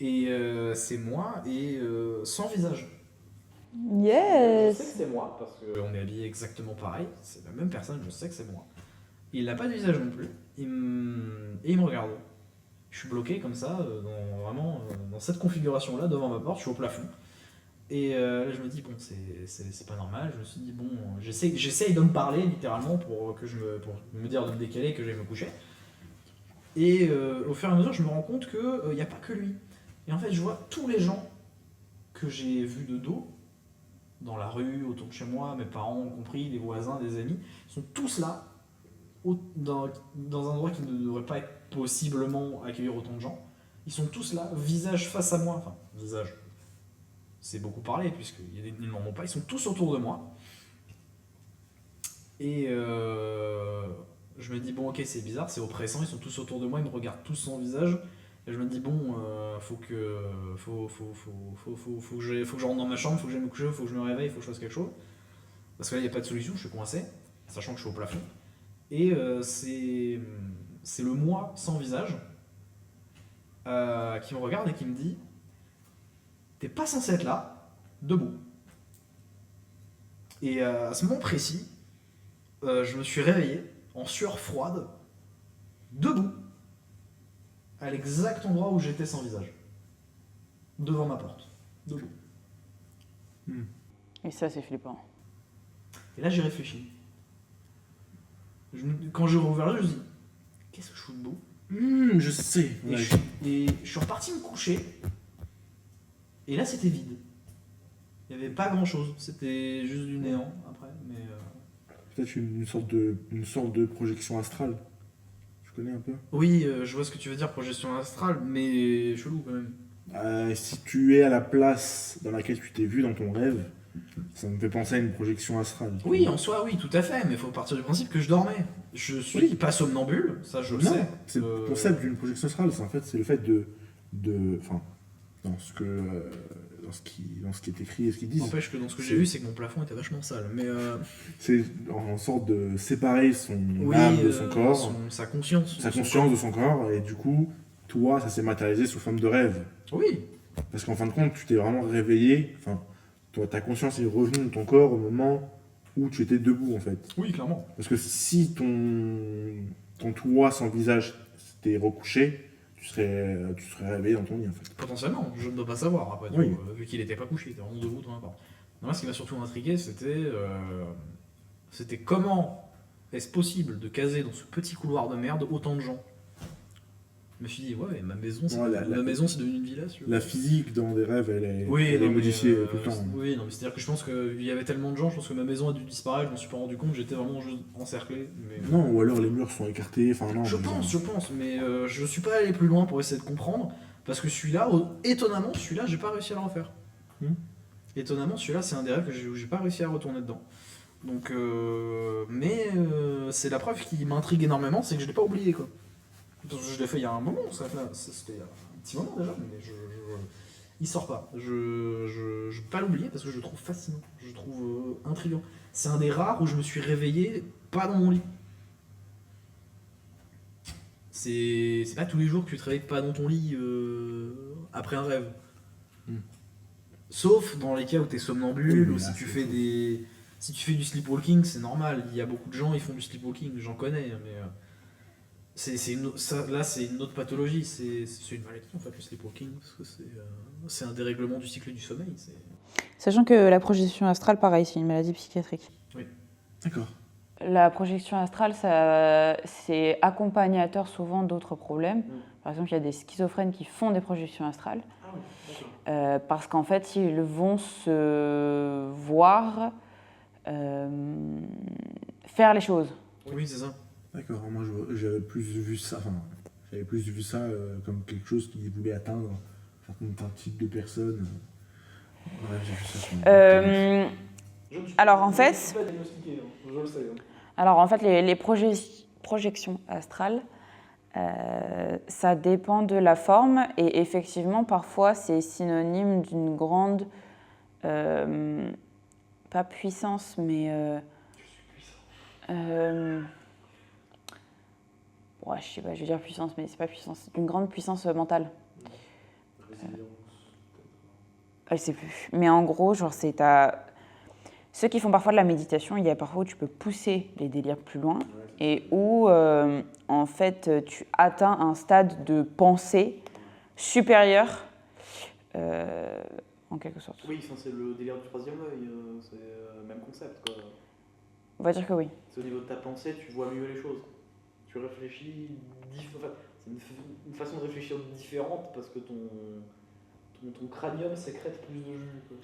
Et c'est moi et sans visage. Je sais que
Yes!
c'est moi parce qu'on est habillés exactement pareil. C'est la même personne, je sais que c'est moi. Il n'a pas de visage non plus. Et il me regarde. Je suis bloqué comme ça, dans cette configuration-là, devant ma porte, je suis au plafond. Et là, je me dis, bon, c'est pas normal. Je me suis dit, bon, j'essaye de me parler littéralement pour me dire de me décaler et que j'aille me coucher. Et au fur et à mesure, je me rends compte qu'il n'y a pas que lui. Et en fait, je vois tous les gens que j'ai vus de dos, dans la rue, autour de chez moi, mes parents compris, des voisins, des amis, sont tous là, dans un endroit qui ne devrait pas être possiblement accueillir autant de gens. Ils sont tous là, visage face à moi. Enfin, visage, c'est beaucoup parlé, puisqu'ils n'en ont pas. Ils sont tous autour de moi. Et je me dis, bon, ok, c'est bizarre, c'est oppressant, ils sont tous autour de moi, ils me regardent tous sans visage. Et je me dis, bon, faut que je rentre dans ma chambre, faut que j'aille me coucher, faut que je me réveille, faut que je fasse quelque chose. Parce que là, il n'y a pas de solution, je suis coincé, sachant que je suis au plafond. Et c'est le moi sans visage qui me regarde et qui me dit, t'es pas censé être là, debout. Et à ce moment précis, je me suis réveillé en sueur froide, debout, à l'exact endroit où j'étais sans visage. Devant ma porte. Debout.
Et ça, c'est flippant.
Et là, j'ai réfléchi. Quand j'ai rouvert l'œil, je me suis dit, qu'est-ce que je fous debout?
Je sais.
Et,
Ouais.
et je suis reparti me coucher. Et là, c'était vide. Il n'y avait pas grand-chose. C'était juste du néant, après. Mais
Peut-être une sorte de projection astrale. Tu connais un peu?
oui, je vois ce que tu veux dire, projection astrale, mais chelou quand même.
Si tu es à la place dans laquelle tu t'es vu dans ton rêve, ça me fait penser à une projection astrale.
Oui, en soi, oui, tout à fait, mais il faut partir du principe que je dormais. Je suis pas somnambule, ça je le
Non,
sais.
c'est le concept d'une projection astrale, c'est le fait enfin, dans ce qui est écrit et ce qu'ils disent,
N'empêche que dans ce que j'ai vu, c'est que mon plafond était vachement sale. Mais
c'est en sorte de séparer son
oui,
âme de son corps,
sa conscience.
sa conscience de son corps, et du coup, toi, ça s'est matérialisé sous forme de rêve.
Oui,
Parce qu'en fin de compte, tu t'es vraiment réveillé, enfin, ta conscience est revenue de ton corps au moment où tu étais debout, en fait.
oui, clairement.
Parce que si ton toi sans visage s'était recouché, tu serais réveillé dans ton lit, en fait.
Potentiellement, je ne dois pas savoir après tout,
Oui.
vu qu'il n'était pas couché, il était vraiment debout devant la porte. Non, moi, ce qui m'a surtout intrigué, c'était comment est-ce possible de caser dans ce petit couloir de merde autant de gens. Je me suis dit, ouais, ma maison, c'est devenu une villa.
La physique dans des rêves, elle est
Non, mais,
modifiée tout le temps.
Oui, non, mais c'est-à-dire que je pense qu'il y avait tellement de gens, je pense que ma maison a dû disparaître, je m'en suis pas rendu compte, j'étais vraiment juste encerclé. Mais...
Non, ou alors les murs sont écartés, enfin non.
Je pense, mais je suis pas allé plus loin pour essayer de comprendre, parce que étonnamment, celui-là, j'ai pas réussi à le refaire. Étonnamment, celui-là, c'est un des rêves où j'ai pas réussi à retourner dedans. Donc, mais c'est la preuve qui m'intrigue énormément, c'est que je l'ai pas oublié, quoi. Je l'ai fait il y a un moment, c'était un petit moment déjà, mais il sort pas. Je peux pas l'oublier parce que je le trouve fascinant, je le trouve intriguant. C'est un des rares où je me suis réveillé pas dans mon lit. C'est pas tous les jours que tu te réveilles pas dans ton lit après un rêve.
Hmm.
Sauf dans les cas où t'es somnambule
Oui,
ou
là,
si tu
c'est
fais
faux.
si tu fais du sleepwalking, c'est normal. Il y a beaucoup de gens qui font du sleepwalking, j'en connais, mais là c'est une autre pathologie. C'est une maladie en fait le sleepwalking parce que c'est un dérèglement du cycle du sommeil.
Sachant que la projection astrale, pareil, c'est une maladie psychiatrique.
D'accord.
La projection astrale, c'est accompagnateur souvent d'autres problèmes. Par exemple, il y a des schizophrènes qui font des projections astrales.
Ah oui, d'accord.
Parce qu'en fait, ils vont se voir faire les choses.
Oui, c'est ça.
D'accord. Moi, j'avais plus vu ça. Enfin, j'avais plus vu ça comme quelque chose qui voulait atteindre certains types de personnes. Ouais, j'ai vu ça sur
Alors, en fait-
Je suis pas diagnostiqué, hein, je le sais. Hein.
Alors en fait, les projections astrales, ça dépend de la forme et effectivement, parfois, c'est synonyme d'une grande, pas puissance, mais... ouais, je sais pas, je vais dire puissance, mais c'est pas puissance, d'une grande puissance mentale. Je sais plus. Mais en gros, genre, ceux qui font parfois de la méditation, il y a parfois où tu peux pousser les délires plus loin et où, en fait, tu atteins un stade de pensée supérieur, en quelque sorte.
Oui, c'est le délire du troisième œil, c'est le même concept, quoi.
On va dire que oui.
C'est au niveau de ta pensée, tu vois mieux les choses. Tu réfléchis, enfin, c'est une façon de réfléchir différente parce que ton cranium sécrète plus de jus, quoi.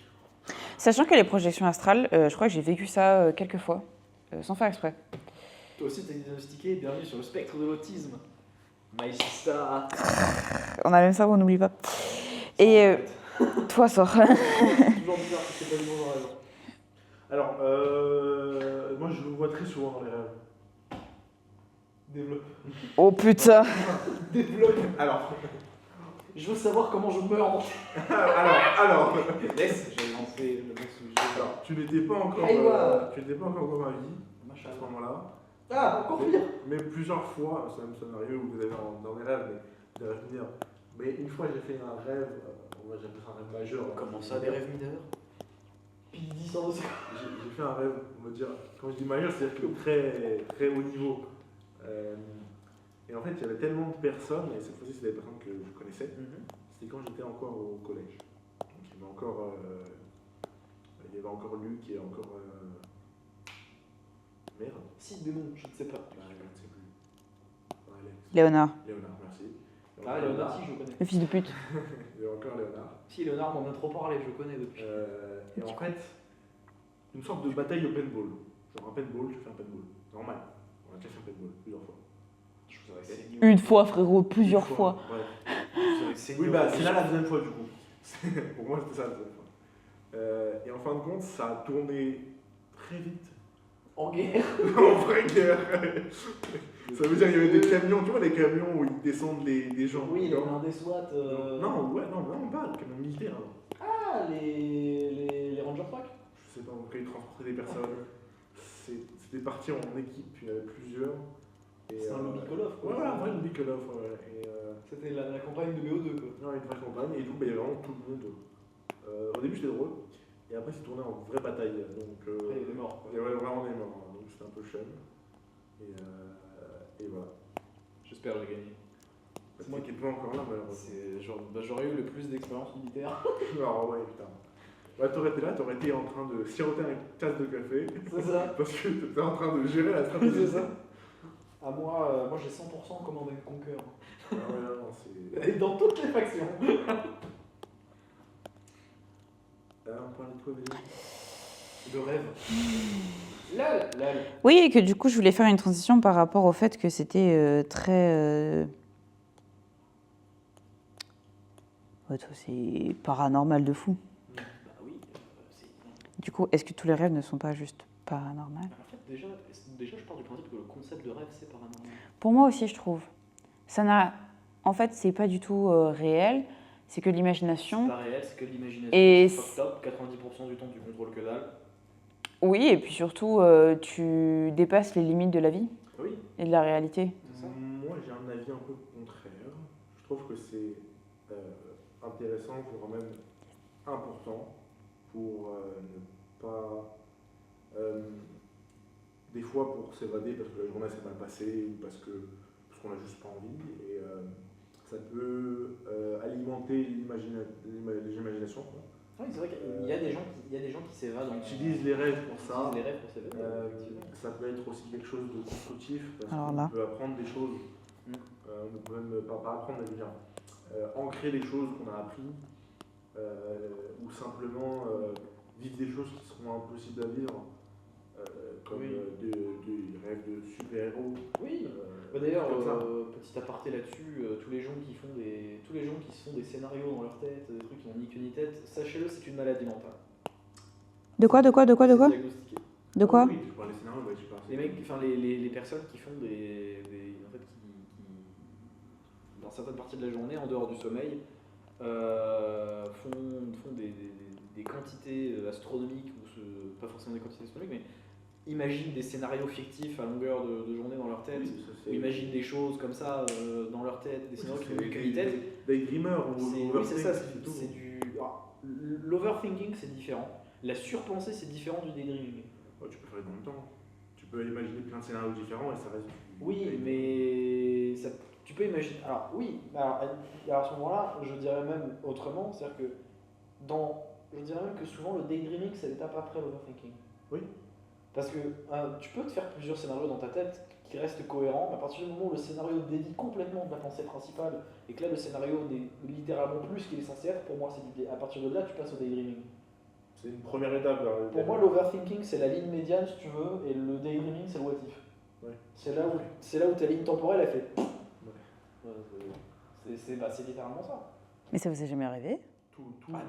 Sachant que les projections astrales, je crois que j'ai vécu ça quelques fois, sans faire exprès.
Toi aussi, t'es diagnostiqué, bienvenue sur le spectre de l'autisme. My sister.
On a même ça, on n'oublie pas. Et toi, sors.
Toujours bizarre que c'est pas le bon rêve.
Alors, moi, je le vois très souvent dans les rêves.
Développe.
Oh putain.
Développe. Alors, je veux savoir comment je meurs.
Alors,
Laisse, j'ai lancé le bon sujet.
alors, tu n'étais pas encore, tu n'étais pas encore dans ma vie à ce moment-là.
Ah, encore pire.
Mais plusieurs fois, ça m'est arrivé où vous avez dans des rêves, des rêves mineurs. Mais une fois, j'ai fait un rêve, moi j'appelle ça un rêve majeur.
Comment ça, des rêves mineurs? Puis 10 ans de ça.
J'ai fait un rêve, on va dire, quand je dis majeur, c'est-à-dire que très, très haut niveau. Et en fait, il y avait tellement de personnes, et cette fois-ci, c'est des personnes que je connaissais, c'était quand j'étais encore au collège. Donc il y avait encore Luc et encore. Merde.
Si, des noms, je ne sais pas.
Je ne sais plus. Alex.
Léonard,
Léonard, merci.
Ah, Léonard, si, je connais.
le fils de pute.
Il y a encore Léonard.
Si, Léonard m'en a trop parlé, je connais depuis.
Et en fait, une sorte de bataille au paintball. Genre un paintball, je fais un paintball. Normal. On a déjà fait un paintball plusieurs fois.
Je vous aurais saigné.
Une fois, frérot, plusieurs
Une
fois.
Ouais.
Je vous aurais saigné.
Oui, bah c'est là la deuxième fois du coup. Pour moi, c'était ça la deuxième fois. Et en fin de compte, ça a tourné très vite.
En guerre.
En vraie guerre. Ça veut dire qu'il y avait des camions, tu vois, les camions où ils descendent des gens.
Oui, les
non
blindés SWAT.
Non, ouais, non, pas, les camions militaires. Alors.
Ah, les Ranger Pack.
Je sais pas, quand ils transportaient des personnes. C'était parti en équipe, il y en avait plusieurs.
C'est un lobby Call of, quoi.
Ouais, voilà, un vrai lobby Call of. Ouais.
C'était la campagne de BO2, quoi.
Non, une vraie campagne, et du coup, bah, il y avait vraiment tout le monde. Au début, c'était drôle, et après, c'est tourné en vraie bataille. Donc,
Après, il y a des morts, quoi.
il y avait vraiment des morts, hein, donc c'était un peu chum. Et voilà.
J'espère que j'ai gagné.
C'est moi qui n'étais pas encore là, malheureusement.
J'aurais eu le plus d'expérience militaire.
Alors, ouais, putain. Ouais, t'aurais été là, t'aurais été en train de siroter une tasse de café.
C'est ça.
Parce que t'étais en train de gérer la stratégie.
C'est ça. Ah, moi j'ai 100% commandé le Conquer.
Ah ouais, non, c'est.
Et dans toutes les factions.
On parlait de quoi déjà?
De rêve. Lol.
Oui, et que du coup, je voulais faire une transition par rapport au fait que c'était très... c'est paranormal de fou.
Bah oui, c'est.
Du coup, est-ce que tous les rêves ne sont pas juste paranormaux?
En fait, déjà, je pars du principe que le concept de rêve, c'est paranormal.
Pour moi aussi, je trouve. Ça n'a... En fait, c'est pas du tout réel. C'est que de l'imagination.
C'est pas réel, c'est que de l'imagination.
Et
c'est top. 90% du temps, tu contrôles que dalle.
Oui, et puis surtout, tu dépasses les limites de la vie
Oui.
et de la réalité.
C'est ça.
Moi, j'ai un avis un peu contraire. Je trouve que c'est intéressant, voire même important, pour ne pas... des fois pour s'évader parce que la journée s'est mal passée ou parce qu'on n'a juste pas envie. Et ça peut alimenter l'imagination. Quoi.
Oui, c'est vrai qu'il y a des gens qui s'évadent.
On utilise les rêves pour ça.
Les rêves pour s'évader.
Ça peut être aussi quelque chose de constructif parce
Alors
qu'on
là.
peut apprendre des choses. On peut même pas apprendre, mais dire ancrer les choses qu'on a appris ou simplement vivre des choses qui seront impossibles à vivre. Comme des rêves de super-héros.
Oui. D'ailleurs,
comme ça.
petit aparté là-dessus, tous les gens qui se font des scénarios dans leur tête, des trucs qui n'ont ni queue ni tête, sachez-le, c'est une maladie mentale.
De quoi
C'est diagnostiqué.
De quoi
Oui, tu parles des scénarios, tu parles.
Les mecs, enfin les personnes qui font en fait, qui dans certaines parties de la journée, en dehors du sommeil, font des quantités astronomiques, ou pas forcément des quantités astronomiques, mais imaginent des scénarios fictifs à longueur de journée dans leur tête, ou imaginent des choses comme ça dans leur tête, des scénarios qui n'ont qu'une tête.
Daydreamer ou
Oui, c'est ça,
overthinking, tout.
c'est du... L'overthinking, c'est différent. La surpensée, c'est différent du daydreaming.
Ouais, tu peux faire les deux en même temps. Tu peux imaginer plein de scénarios différents et ça reste.
Oui, mais ça, tu peux imaginer. Alors, oui, alors à ce moment-là, je dirais même autrement, c'est-à-dire que je dirais même que souvent le daydreaming, c'est l'étape après l'overthinking.
Oui.
Parce que tu peux te faire plusieurs scénarios dans ta tête qui restent cohérents, mais à partir du moment où le scénario dévie complètement de la pensée principale et que là le scénario n'est littéralement plus ce qu'il est censé être, pour moi, à partir de là, tu passes au daydreaming.
C'est une première étape.
Pour moi, l'overthinking, c'est la ligne médiane, si tu veux, et le daydreaming, c'est le what if.
Ouais.
C'est là où ta ligne temporelle, elle fait. C'est littéralement ça.
Mais ça vous est jamais arrivé?
Tout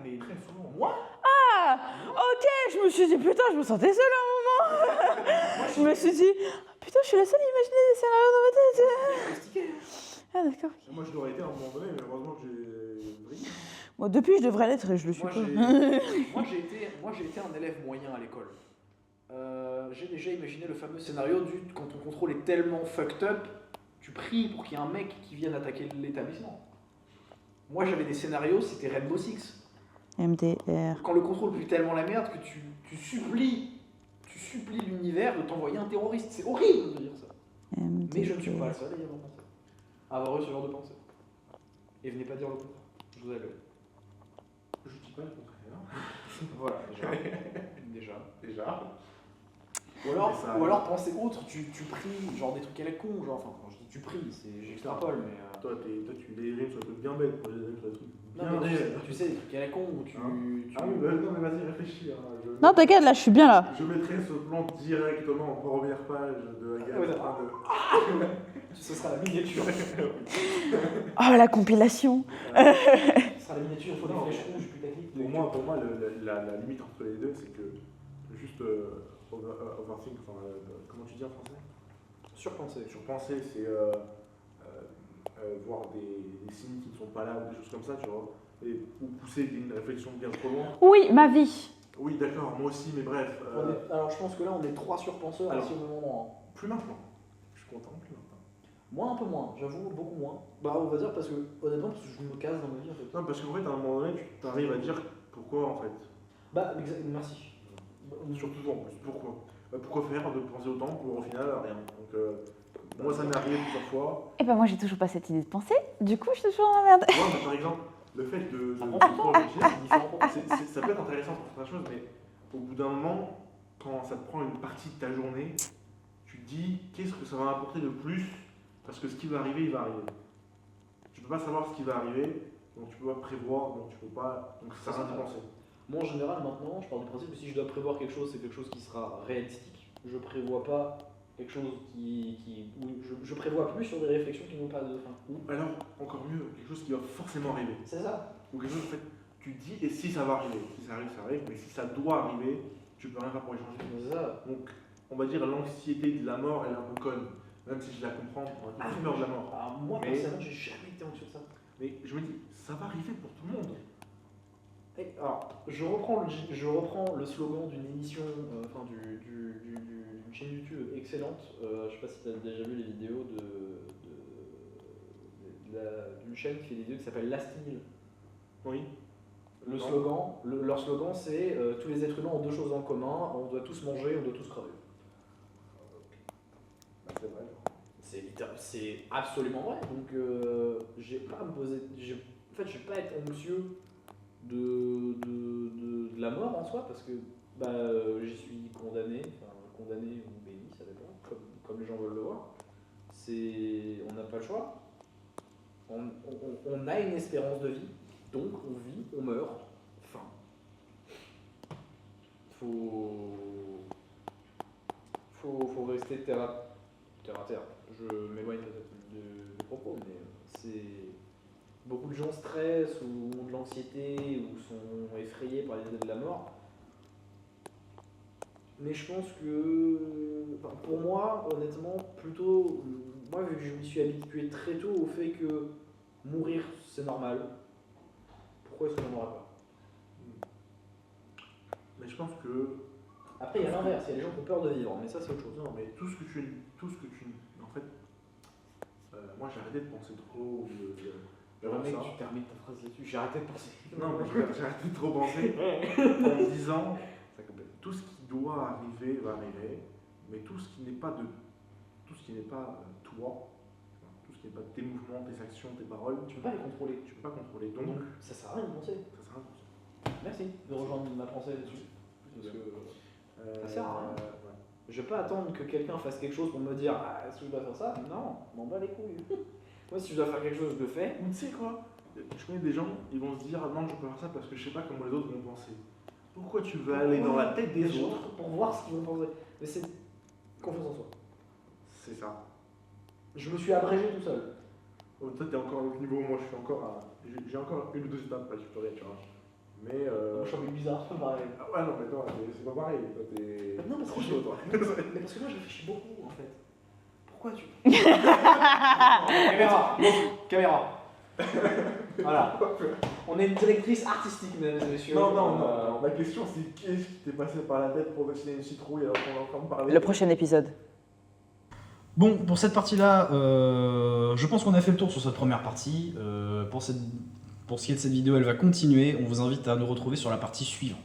mais
très souvent.
Moi
Ah, ok, je me suis dit, putain, je me sentais seule à un moment. Je me suis dit, putain, je suis la seule à imaginer des scénarios dans ma tête. Ah, d'accord.
Moi, je l'aurais été à un moment donné, mais heureusement que j'ai brillé.
Bon, depuis, je devrais l'être et je le suis
Moi,
pas.
j'ai été un élève moyen à l'école. J'ai déjà imaginé le fameux scénario du quand ton contrôle est tellement fucked up, tu pries pour qu'il y ait un mec qui vienne attaquer l'établissement. Moi, j'avais des scénarios, c'était Rainbow Six.
MDR.
Quand le contrôle pue tellement la merde que tu supplies l'univers de t'envoyer un terroriste. C'est horrible de dire ça.
MDR.
Mais je ne suis pas le seul à y avoir pensé. À avoir eu ce genre de pensée. Et venez pas dire le contraire. Je vous avais.
Je dis pas le contraire.
Voilà, déjà.
Ça-
Ou alors pensée autre, tu pries, genre des trucs à la con, genre, enfin quand je dis tu pries, j'extrapole, mais...
Toi, tu dérives sur des trucs bien bêtes, moi, j'ai des trucs
Non,
bien
mais
réels.
tu sais, des trucs à la con où tu...
Ah oui, bah, non, mais vas-y, réfléchis.
Non, t'inquiète, là, je suis bien là.
Je mettrai ce plan directement en première page de la
Ouais,
gamme.
Ce sera la miniature.
Oh, la compilation.
Ce sera la miniature, il faut des flèches rouges, putaclic.
Pour moi la limite entre les deux, c'est que juste overthink, enfin, comment tu dis en français? Surpenser, c'est voir des signes qui ne sont pas là ou des choses comme ça, tu vois, ou pousser une réflexion bien trop loin.
Oui, ma vie.
Oui, d'accord, moi aussi, mais bref.
Alors je pense que là on est 3 surpenseurs
Alors,
ici au même moment.
Plus maintenant. Je suis content, plus maintenant.
Moi un peu moins, j'avoue, beaucoup moins. Bah on va dire parce que, honnêtement, parce que je me casse dans ma vie en fait.
Non, parce qu'en fait, à un moment donné, tu arrives à dire pourquoi en fait.
Bah, merci.
Surtout en plus, pourquoi pourquoi faire de penser autant pour au final rien. Donc, moi, ça m'est arrivé plusieurs fois.
Et ben moi, j'ai toujours pas cette idée de penser. Du coup, je suis toujours dans la merde.
Moi, mais par exemple, le fait de trop réfléchir, ça peut être intéressant pour certaines choses, mais au bout d'un moment, quand ça te prend une partie de ta journée, tu te dis qu'est-ce que ça va m'apporter de plus, parce que ce qui va arriver, il va arriver. Tu peux pas savoir ce qui va arriver, donc tu peux pas prévoir, donc tu peux pas, donc ça sert à rien d'y penser.
Moi en général maintenant, je pars du principe que si je dois prévoir quelque chose, c'est quelque chose qui sera réalistique. Je prévois pas quelque chose je prévois plus sur des réflexions qui n'ont pas de fin.
Ou alors, encore mieux, quelque chose qui va forcément arriver.
C'est ça.
Ou quelque chose, en fait, tu te dis, et si ça va arriver? Si ça arrive, mais si ça doit arriver, tu peux rien faire pour y changer.
C'est ça.
Donc, on va dire, l'anxiété de la mort, elle est un peu conne. Même si je la comprends, on a tous peur de la mort.
Alors, moi,
Mais-
personnellement, j'ai jamais été anxieux de ça.
Mais je me dis, ça va arriver pour tout le monde.
Alors, je reprends le slogan d'une émission, enfin d'une chaîne YouTube excellente. Je sais pas si tu as déjà vu les vidéos d'une chaîne qui fait des vidéos qui s'appelle Last Meal.
Oui.
Leur slogan, c'est tous les êtres humains ont deux choses en commun, on doit tous manger, on doit tous crever.
Bah, c'est vrai.
C'est absolument vrai. Donc, j'ai pas à me poser. En fait, je vais pas être anxieux de la mort en soi parce que j'y suis condamné, condamné ou béni, ça dépend, comme les gens veulent le voir. On n'a pas le choix. On a une espérance de vie, donc on vit, on meurt. Enfin, faut rester terre à terre. Je m'éloigne peut-être de propos, mais c'est beaucoup de gens stressent ou ont de l'anxiété ou sont effrayés par l'idée de la mort. Mais je pense que, pour moi, honnêtement, plutôt, moi, vu que je m'y suis habitué très tôt au fait que mourir, c'est normal, pourquoi est-ce qu'on n'en aurait pas?
Mais je pense que.
Après, il y a l'inverse, il y a des gens qui ont peur de vivre, mais ça, c'est autre chose.
Non, mais tout ce que tu. En fait, moi j'ai arrêté de penser trop.
Mec,
ça.
tu termines ta phrase là-dessus, j'ai arrêté de penser.
Non, mais j'ai arrêté de trop penser en me disant tout ce qui doit arriver va arriver, mais tout ce qui n'est pas toi, tout ce qui n'est pas tes mouvements, tes actions, tes paroles,
Tu peux pas les contrôler.
tu peux pas contrôler. Donc,
Ça sert à rien de penser.
ça sert à rien.
Merci de rejoindre ma pensée là-dessus. Parce que ça sert à rien.
Ouais.
Je vais pas attendre que quelqu'un fasse quelque chose pour me dire ah, est-ce que je dois faire ça? Non, m'en bats les couilles. Moi, si je dois faire quelque chose, je le fais.
Ou tu sais quoi? Je connais des gens, ils vont se dire ah non, je peux faire ça parce que je sais pas comment les autres vont penser. Pourquoi tu veux aller dans la tête des autres?
pour voir ce qu'ils vont penser. Mais c'est confiance en soi.
C'est ça.
Je me suis abrégé tout seul.
Oh, toi, t'es encore au niveau où moi je suis encore à. J'ai encore une ou deux étapes à supérieur, tu vois. Mais.
Je suis un peu bizarre, pareil.
Ah ouais, non, mais toi, c'est pas pareil. Toi, t'es.
Non, parce que
trop
je-
chaud, toi.
Mais parce que moi, je réfléchis beaucoup en fait. Pourquoi tu. Caméra. Caméra. Voilà. On est une directrice artistique, mesdames et messieurs.
Non. Ma question, c'est qu'est-ce qui t'est passé par la tête pour dessiner une citrouille alors qu'on est en train de parler?
Le prochain épisode.
Bon, pour cette partie-là, je pense qu'on a fait le tour sur cette première partie. Pour ce qui est de cette vidéo, elle va continuer. On vous invite à nous retrouver sur la partie suivante.